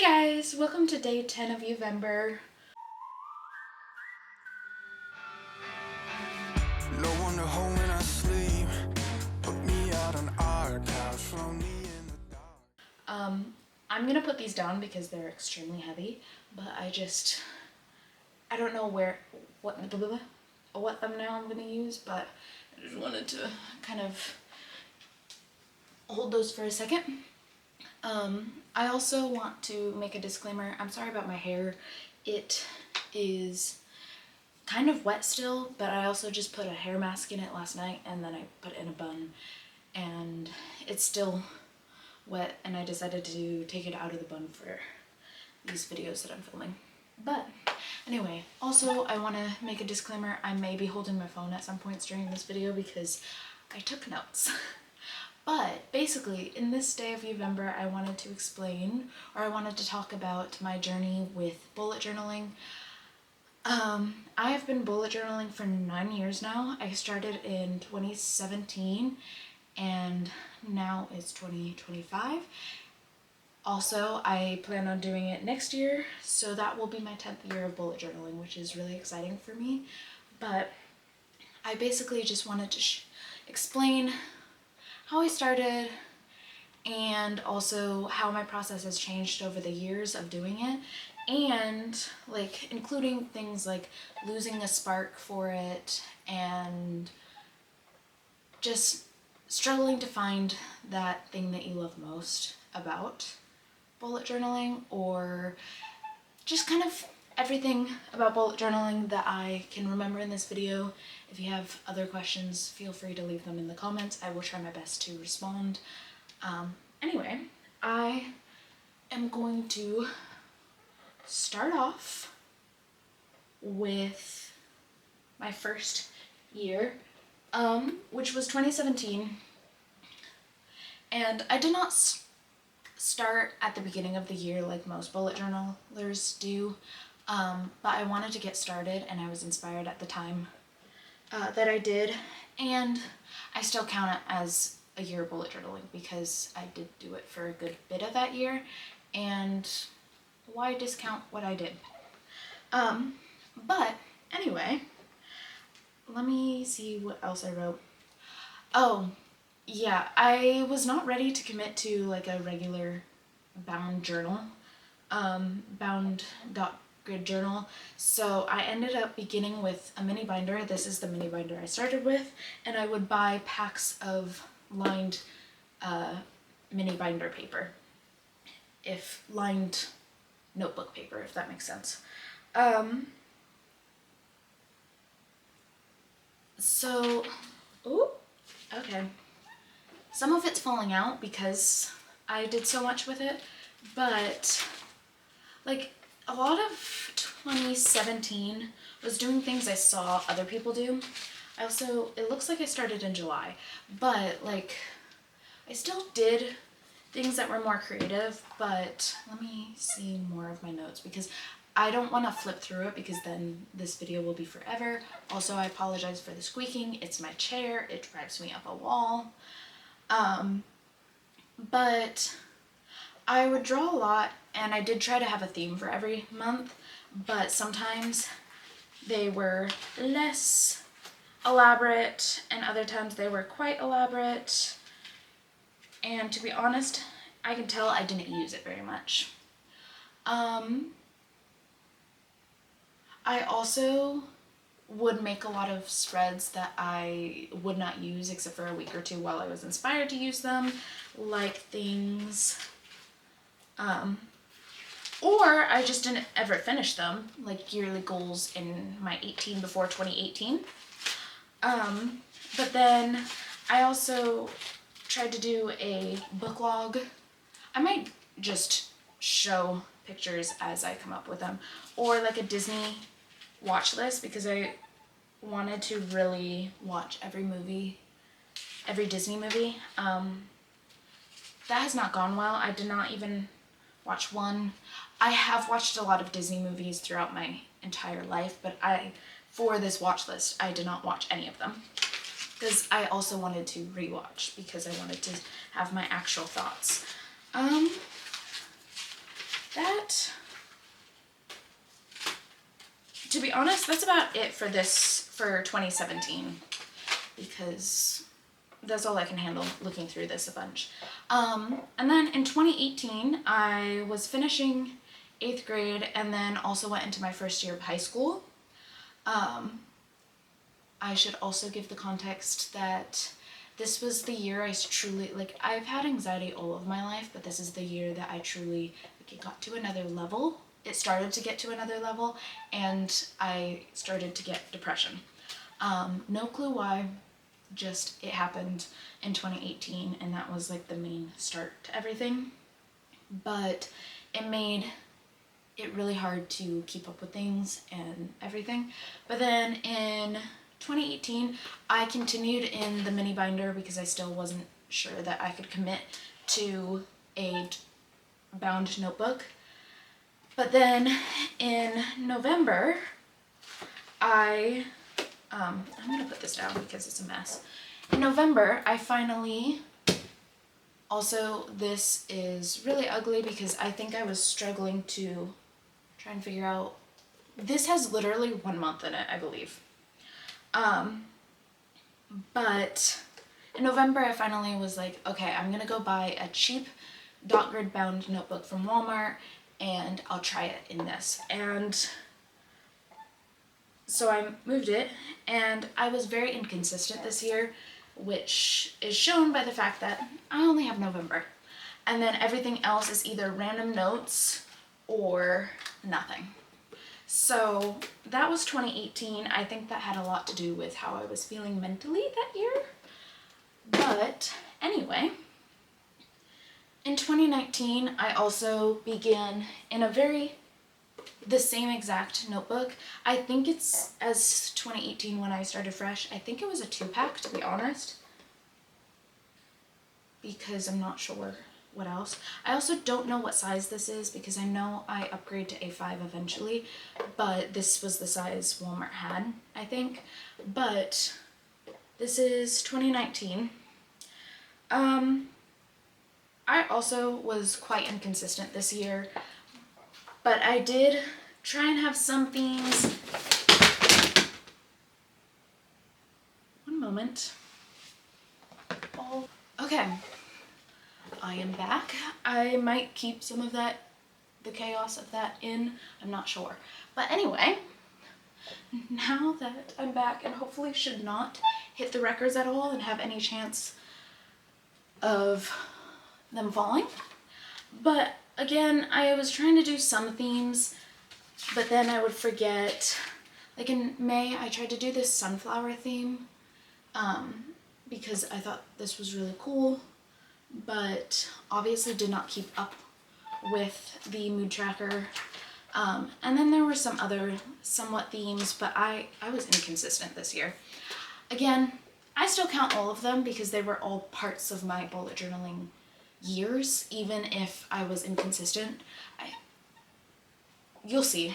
guys, welcome to day 10 of Youvember. No one to hold when I sleep. Put me out on our couch, throw me in the dark. I'm gonna put these down because they're extremely heavy, but I don't know what thumbnail I'm gonna use, but I just wanted to kind of hold those for a second. I also want to make a disclaimer. I'm sorry about my hair. It is kind of wet still, but I also just put a hair mask in it last night and then I put it in a bun and it's still wet and I decided to take it out of the bun for these videos that I'm filming. But anyway, also I want to make a disclaimer. I may be holding my phone at some points during this video because I took notes. But basically, in this day of Youvember, I wanted to explain, or I wanted to talk about my journey with bullet journaling. I have been bullet journaling for 9 years now. I started in 2017 and now it's 2025. Also, I plan on doing it next year, so that will be my 10th year of bullet journaling, which is really exciting for me. But I basically just wanted to explain how I started and also how my process has changed over the years of doing it, and like including things like losing a spark for it and just struggling to find that thing that you love most about bullet journaling, or just kind of everything about bullet journaling that I can remember in this video. If you have other questions, feel free to leave them in the comments. I will try my best to respond. Anyway, I am going to start off with my first year, which was 2017. And I did not start at the beginning of the year like most bullet journalers do. But I wanted to get started and I was inspired at the time that I did, and I still count it as a year of bullet journaling because I did do it for a good bit of that year, and why discount what I did? But anyway, let me see what else I wrote. Oh yeah, I was not ready to commit to like a regular bound journal, bound grid journal, so I ended up beginning with a mini binder. This is the mini binder I started with, and I would buy packs of lined mini binder paper, if lined notebook paper, if that makes sense. So, ooh, okay, some of it's falling out because I did so much with it, but like a lot of 2017 was doing things I saw other people do. It looks like I started in July, but like I still did things that were more creative, but let me see more of my notes because I don't want to flip through it because then this video will be forever. Also, I apologize for the squeaking. It's my chair. It drives me up a wall. But I would draw a lot, and I did try to have a theme for every month, but sometimes they were less elaborate and other times they were quite elaborate, and to be honest, I can tell I didn't use it very much. I also would make a lot of spreads that I would not use except for a week or two while I was inspired to use them, like things or I just didn't ever finish them, like yearly goals in my 18 before 2018. But then I also tried to do a book log. I might just show pictures as I come up with them, or like a Disney watch list, because I wanted to really watch every Disney movie. That has not gone well. I did not even watch one. I have watched a lot of Disney movies throughout my entire life, but for this watch list, I did not watch any of them because I also wanted to rewatch because I wanted to have my actual thoughts. that, to be honest, that's about it for for 2017, because that's all I can handle looking through this a bunch. And then in 2018, I was finishing 8th grade and then also went into my first year of high school. I should also give the context that this was the year I truly, like, I've had anxiety all of my life, but this is the year that I truly, like, it got to another level. It started to get to another level, and I started to get depression. No clue why, just it happened in 2018, and that was like the main start to everything. But it made it really hard to keep up with things and everything. But then in 2018, I continued in the mini binder because I still wasn't sure that I could commit to a bound notebook. But then in November, I'm gonna put this down because it's a mess. In November, I finally, also this is really ugly because I think I was struggling to try and figure out, this has literally 1 month in it, I believe. But in November, I finally was like, okay, I'm gonna go buy a cheap dot grid bound notebook from Walmart and I'll try it in this. And so I moved it, and I was very inconsistent this year, which is shown by the fact that I only have November. And then everything else is either random notes or nothing. So that was 2018. I think that had a lot to do with how I was feeling mentally that year. But anyway, in 2019, I also began in the same exact notebook. I think it's as 2018 when I started fresh. I think it was a 2-pack, to be honest, because I'm not sure what else. I also don't know what size this is because I know I upgrade to A5 eventually, but this was the size Walmart had, I think. But this is 2019. I also was quite inconsistent this year, but I did try and have some themes. One moment. Oh, okay. I am back. I might keep some of that, the chaos of that in, I'm not sure. But anyway, now that I'm back and hopefully should not hit the records at all and have any chance of them falling. But again, I was trying to do some themes, but then I would forget. Like in May, I tried to do this sunflower theme because I thought this was really cool, but obviously did not keep up with the mood tracker. And then there were some other somewhat themes, but I was inconsistent this year. Again, I still count all of them because they were all parts of my bullet journaling years, even if I was inconsistent. You'll see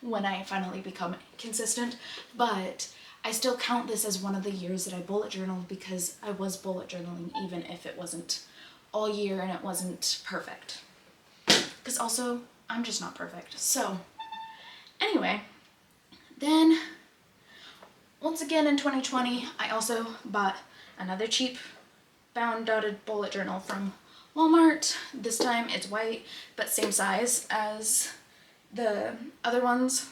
when I finally become consistent, but I still count this as one of the years that I bullet journaled because I was bullet journaling even if it wasn't all year and it wasn't perfect. Because also, I'm just not perfect. So, anyway, then once again in 2020, I also bought another cheap bound dotted bullet journal from Walmart. This time it's white, but same size as the other ones.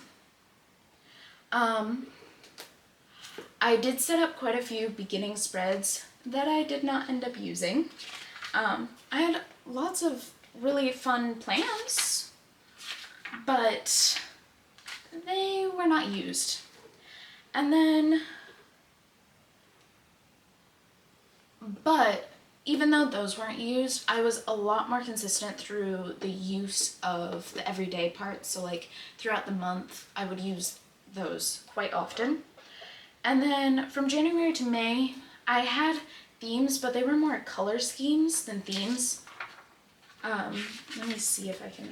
I did set up quite a few beginning spreads that I did not end up using. I had lots of really fun plans, but they were not used. And then, but even though those weren't used, I was a lot more consistent through the use of the everyday parts. So like throughout the month, I would use those quite often. And then from January to May, I had themes, but they were more color schemes than themes. Let me see if I can,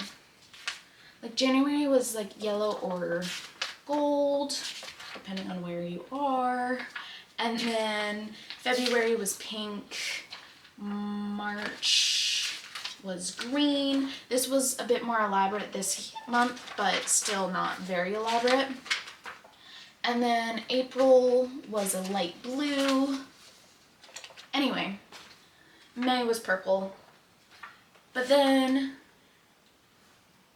like January was like yellow or gold, depending on where you are. And then February was pink, March was green. This was a bit more elaborate this month, but still not very elaborate. And then April was a light blue. Anyway, May was purple. But then,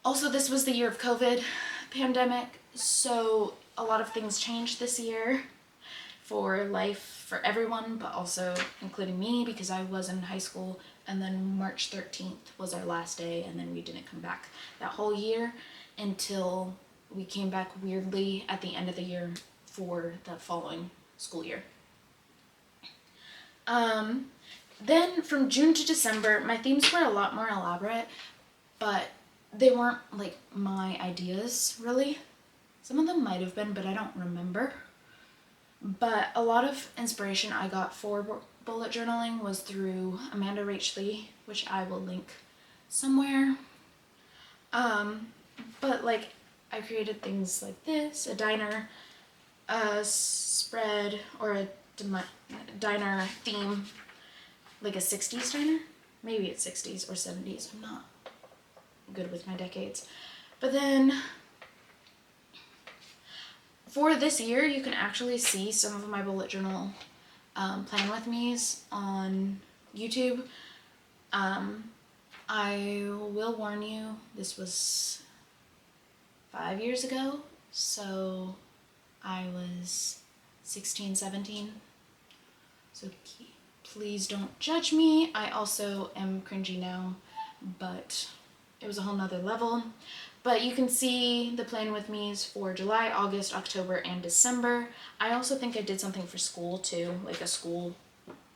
also this was the year of COVID pandemic, so a lot of things changed this year for life for everyone, but also including me, because I was in high school, and then March 13th was our last day, and then we didn't come back that whole year until we came back weirdly at the end of the year for the following school year. Then from June to December, my themes were a lot more elaborate, but they weren't like my ideas really. Some of them might have been, but I don't remember. But a lot of inspiration I got for bullet journaling was through Amanda Rachley, which I will link somewhere. But like I created things like this, a diner spread, or a diner theme, like a 60s diner. Maybe it's 60s or 70s. I'm not good with my decades. But then for this year, you can actually see some of my bullet journal plan with me's on YouTube. I will warn you, this was 5 years ago, so I was 16, 17. So please don't judge me. I also am cringy now, but it was a whole nother level. But you can see the plan with me's for July, August, October, and December. I also think I did something for school too, like a school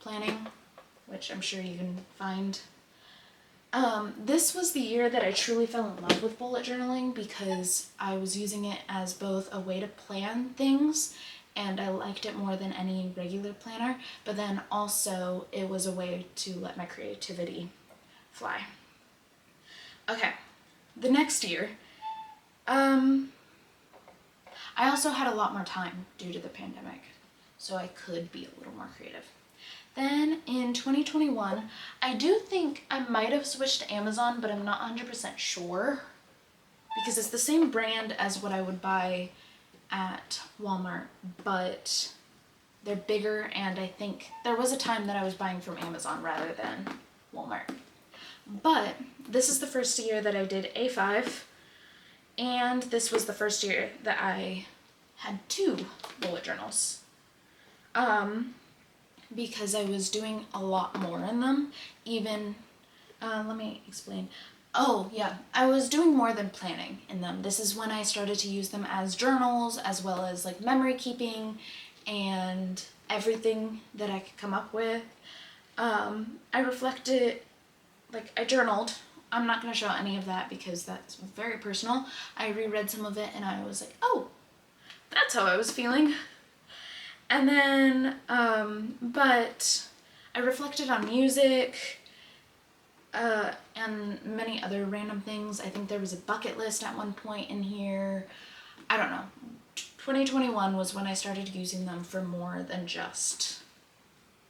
planning, which I'm sure you can find. This was the year that I truly fell in love with bullet journaling, because I was using it as both a way to plan things, and I liked it more than any regular planner, but then also it was a way to let my creativity fly. Okay, the next year, I also had a lot more time due to the pandemic, so I could be a little more creative. Then in 2021, I do think I might have switched to Amazon, but I'm not 100% sure, because it's the same brand as what I would buy at Walmart, but they're bigger, and I think there was a time that I was buying from Amazon rather than Walmart. But this is the first year that I did A5, and this was the first year that I had 2 bullet journals. Because I was doing a lot more in them, even, let me explain. Oh yeah, I was doing more than planning in them. This is when I started to use them as journals, as well as like memory keeping and everything that I could come up with. I reflected, like I journaled. I'm not going to show any of that because that's very personal. I reread some of it and I was like, oh, that's how I was feeling. And then, but I reflected on music, and many other random things. I think there was a bucket list at one point in here. I don't know. 2021 was when I started using them for more than just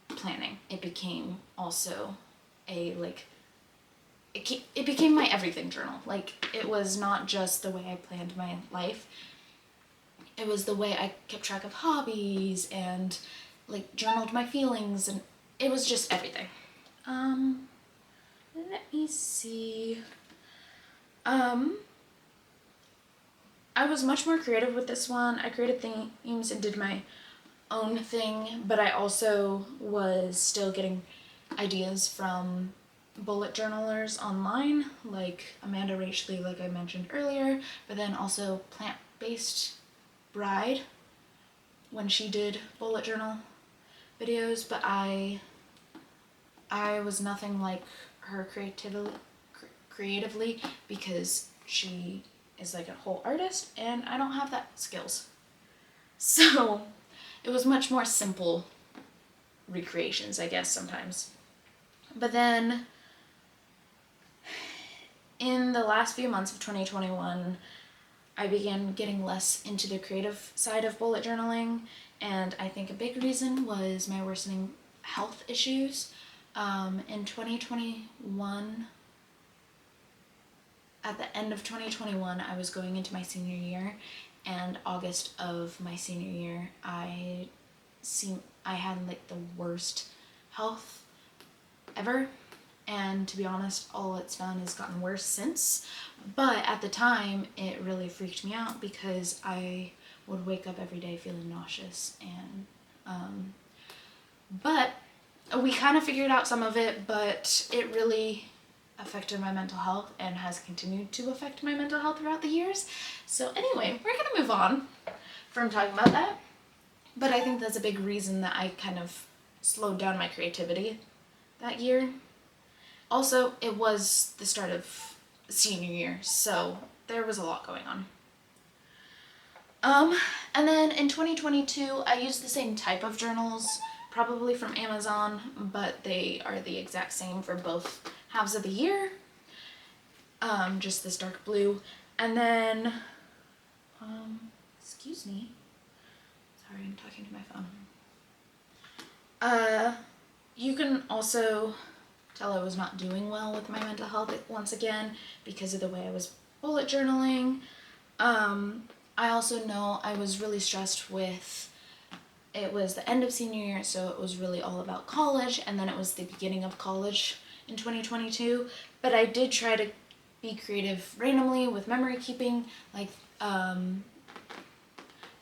planning. It became also a, like, it became my everything journal. Like, it was not just the way I planned my life. It was the way I kept track of hobbies and like journaled my feelings, and it was just everything. Let me see. I was much more creative with this one. I created themes and did my own thing, but I also was still getting ideas from bullet journalers online, like Amanda Rachley, like I mentioned earlier, but then also plant-based Bride when she did bullet journal videos, but I was nothing like her creatively because she is like a whole artist and I don't have that skills. So it was much more simple recreations, I guess, sometimes. But then in the last few months of 2021, I began getting less into the creative side of bullet journaling, and I think a big reason was my worsening health issues. In 2021, at the end of 2021, I was going into my senior year, and August of my senior year, I had like the worst health ever, and to be honest, all it's done is gotten worse since. But at the time, it really freaked me out because I would wake up every day feeling nauseous, and but we kind of figured out some of it, but it really affected my mental health and has continued to affect my mental health throughout the years. So anyway, we're gonna move on from talking about that. But I think that's a big reason that I kind of slowed down my creativity that year. Also, it was the start of senior year, so there was a lot going on. And then in 2022, I used the same type of journals, probably from Amazon, but they are the exact same for both halves of the year. Just this dark blue. And then, excuse me. Sorry, I'm talking to my phone. You can also tell I was not doing well with my mental health once again because of the way I was bullet journaling. I also know I was really stressed with, it was the end of senior year, so it was really all about college, and then it was the beginning of college in 2022, but I did try to be creative randomly with memory keeping, like, I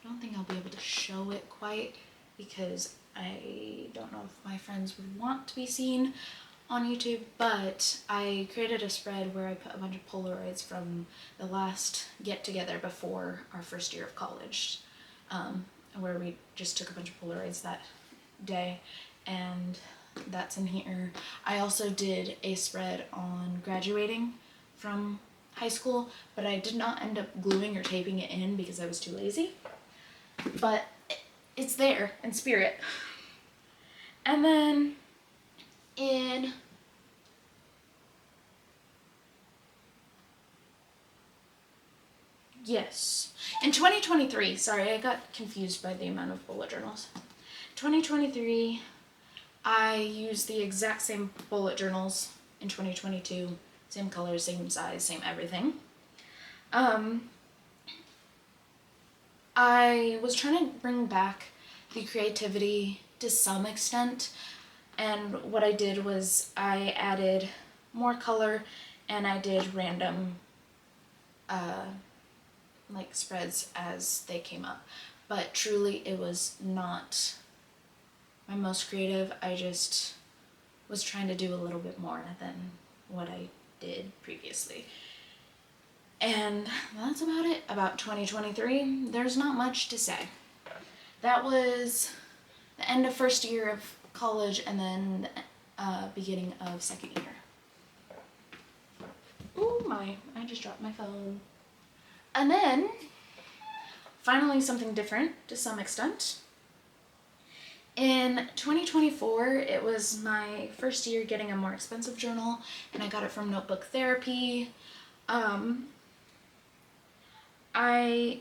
don't think I'll be able to show it quite because I don't know if my friends would want to be seen on YouTube, but I created a spread where I put a bunch of Polaroids from the last get-together before our first year of college, where we just took a bunch of Polaroids that day, and that's in here. I also did a spread on graduating from high school, but I did not end up gluing or taping it in because I was too lazy, but it's there in spirit. And then in in 2023, sorry, I got confused by the amount of bullet journals. 2023, I used the exact same bullet journals in 2022, same color, same size, same everything. I was trying to bring back the creativity to some extent, and what I did was I added more color and I did random like spreads as they came up, but truly it was not my most creative. I just was trying to do a little bit more than what I did previously. And that's about it about 2023. There's not much to say. That was the end of first year of college and then beginning of second year. Oh my, I just dropped my phone. And then, finally something different to some extent. In 2024, it was my first year getting a more expensive journal, and I got it from Notebook Therapy. I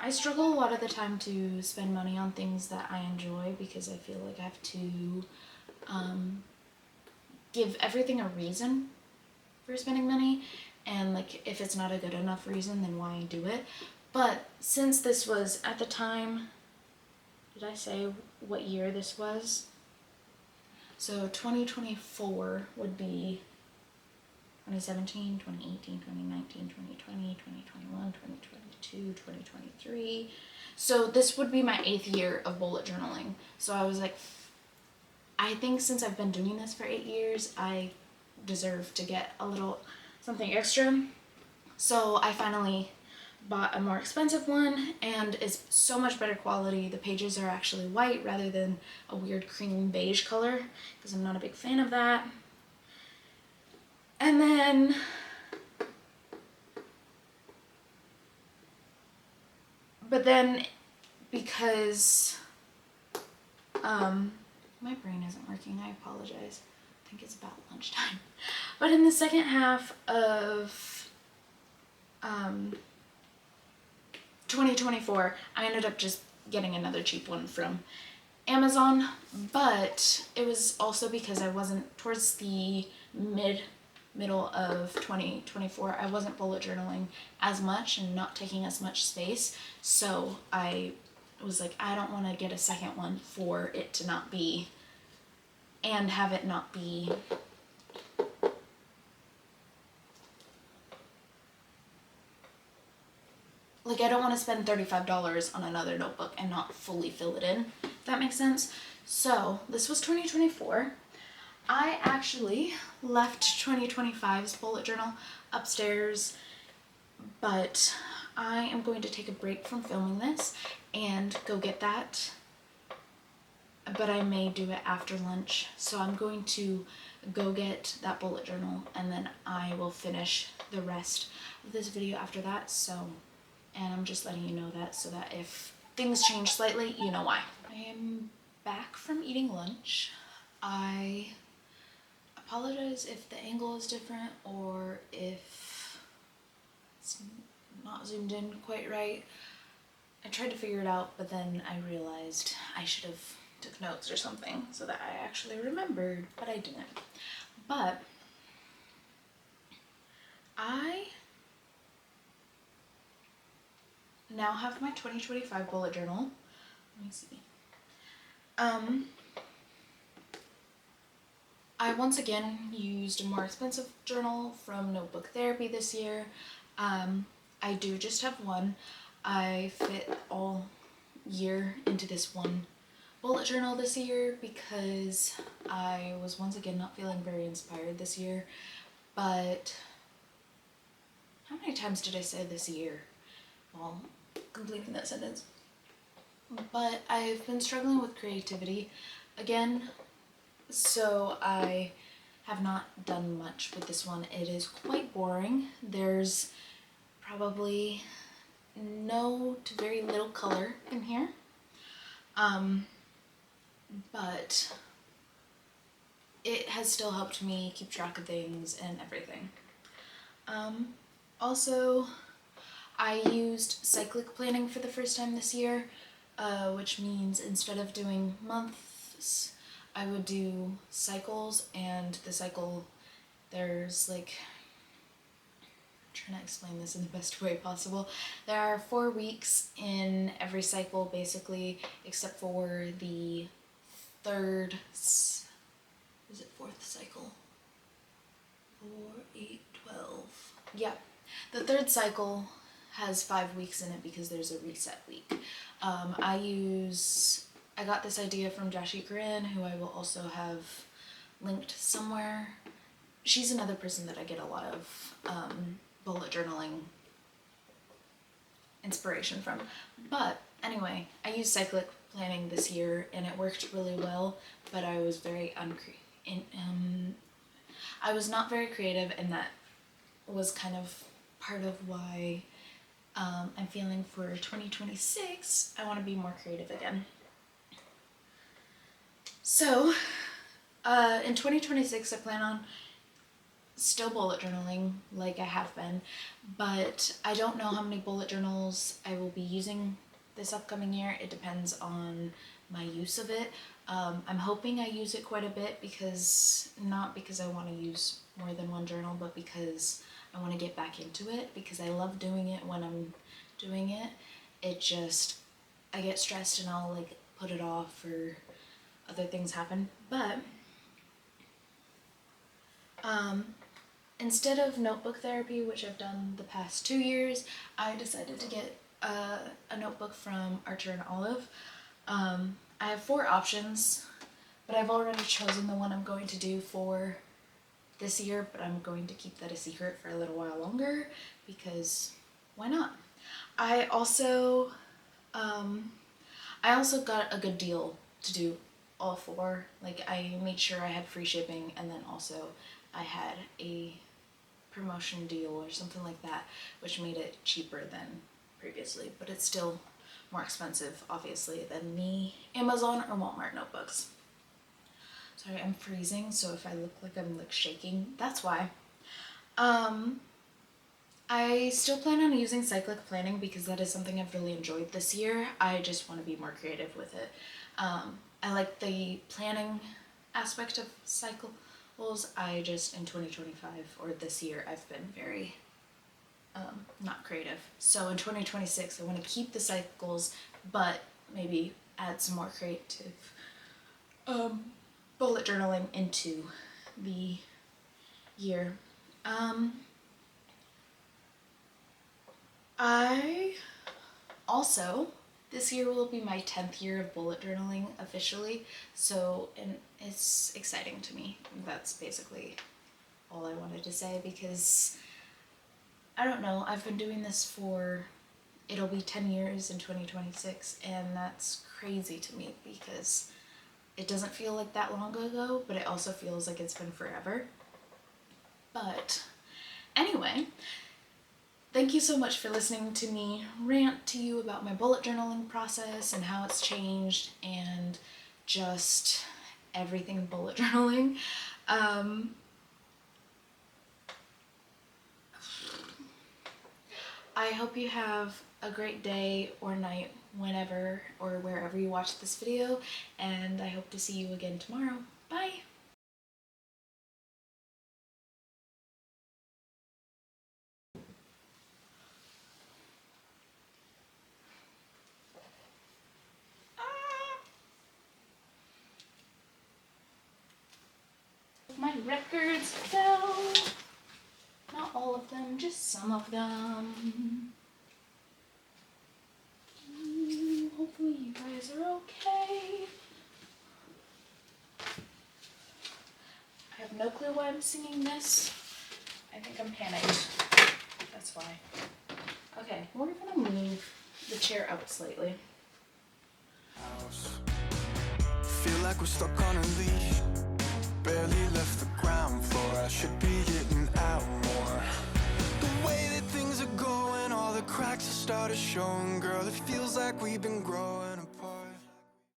struggle a lot of the time to spend money on things that I enjoy because I feel like I have to give everything a reason for spending money, and like if it's not a good enough reason, then why do it? But since this was at the time, did I say what year this was? So 2024 would be 2017, 2018, 2019, 2020, 2021, 2022, 2023. So this would be my 8th year of bullet journaling. So I was like, I think since I've been doing this for 8 years, I deserve to get a little something extra. So I finally bought a more expensive one, and it's so much better quality. The pages are actually white rather than a weird cream beige color because I'm not a big fan of that. And then because my brain isn't working, I apologize. I think it's about lunchtime. But in the second half of 2024, I ended up just getting another cheap one from Amazon, but it was also because I wasn't towards the middle of 2024, I wasn't bullet journaling as much and not taking as much space. So I was like, I don't want to get a second one for it to not be, and have it not be like, I don't want to spend $35 on another notebook and not fully fill it in, if that makes sense. So this was 2024. I actually left 2025's bullet journal upstairs, but I am going to take a break from filming this and go get that, but I may do it after lunch. So I'm going to go get that bullet journal and then I will finish the rest of this video after that. So, and I'm just letting you know that so that if things change slightly, you know why. I am back from eating lunch. I apologize if the angle is different or if it's not zoomed in quite right. I tried to figure it out, but then I realized I should have took notes or something so that I actually remembered, but I didn't. But I now have my 2025 bullet journal. Let me see. I once again used a more expensive journal from Notebook Therapy this year. I do just have one. I fit all year into this one bullet journal this year because I was once again not feeling very inspired this year. But how many times did I say this year while completing that sentence? But I've been struggling with creativity again, so I have not done much with this one. It is quite boring. There's probably no to very little color in here, but it has still helped me keep track of things and everything. Also, I used cyclic planning for the first time this year, which means instead of doing months, I would do cycles, and the cycle, there's like, I'm trying to explain this in the best way possible. There are 4 weeks in every cycle, basically, except for the third, is it fourth cycle? 4, 8, 12. Yeah, the third cycle has 5 weeks in it because there's a reset week. I got this idea from Jashi Corinne, who I will also have linked somewhere. She's another person that I get a lot of bullet journaling inspiration from. But anyway, I used cyclic planning this year and it worked really well, but I was very I was not very creative, and that was kind of part of why I'm feeling for 2026, I want to be more creative again. So, in 2026, I plan on still bullet journaling like I have been, but I don't know how many bullet journals I will be using this upcoming year. It depends on my use of it. I'm hoping I use it quite a bit, because not because I want to use more than one journal, but because I want to get back into it, because I love doing it when I'm doing it. It just, I get stressed and I'll like put it off or other things happen. But instead of notebook therapy, which I've done the past 2 years, I decided to get a notebook from Archer and Olive. I have 4 options, but I've already chosen the one I'm going to do for this year, but I'm going to keep that a secret for a little while longer, because why not? I also got a good deal to do all 4. Like, I made sure I had free shipping, and then also I had a promotion deal or something like that, which made it cheaper than previously, but it's still more expensive, obviously, than the Amazon or Walmart notebooks. Sorry, I'm freezing, so if I look like I'm like shaking, that's why. I still plan on using cyclic planning because that is something I've really enjoyed this year. I just want to be more creative with it. I like the planning aspect of cycle goals. I just, in 2025, or this year, I've been very not creative. So in 2026, I want to keep the cycles, but maybe add some more creative bullet journaling into the year. I also, this year will be my 10th year of bullet journaling officially, so, and it's exciting to me. That's basically all I wanted to say, because I don't know, I've been doing this for, it'll be 10 years in 2026, and that's crazy to me because it doesn't feel like that long ago, but it also feels like it's been forever. But anyway, thank you so much for listening to me rant to you about my bullet journaling process and how it's changed and just everything bullet journaling. I hope you have a great day or night whenever or wherever you watch this video, and I hope to see you again tomorrow. Bye! My records fell. Not all of them, just some of them. Hopefully you guys are okay. I have no clue why I'm singing this. I think I'm panicked. That's why. Okay, we're gonna move the chair out slightly. Feel like we're stuck on a leash. Barely left the ground floor. I should be getting out more. The way that things are going, all the cracks have started showing. Girl, it feels like we've been growing apart.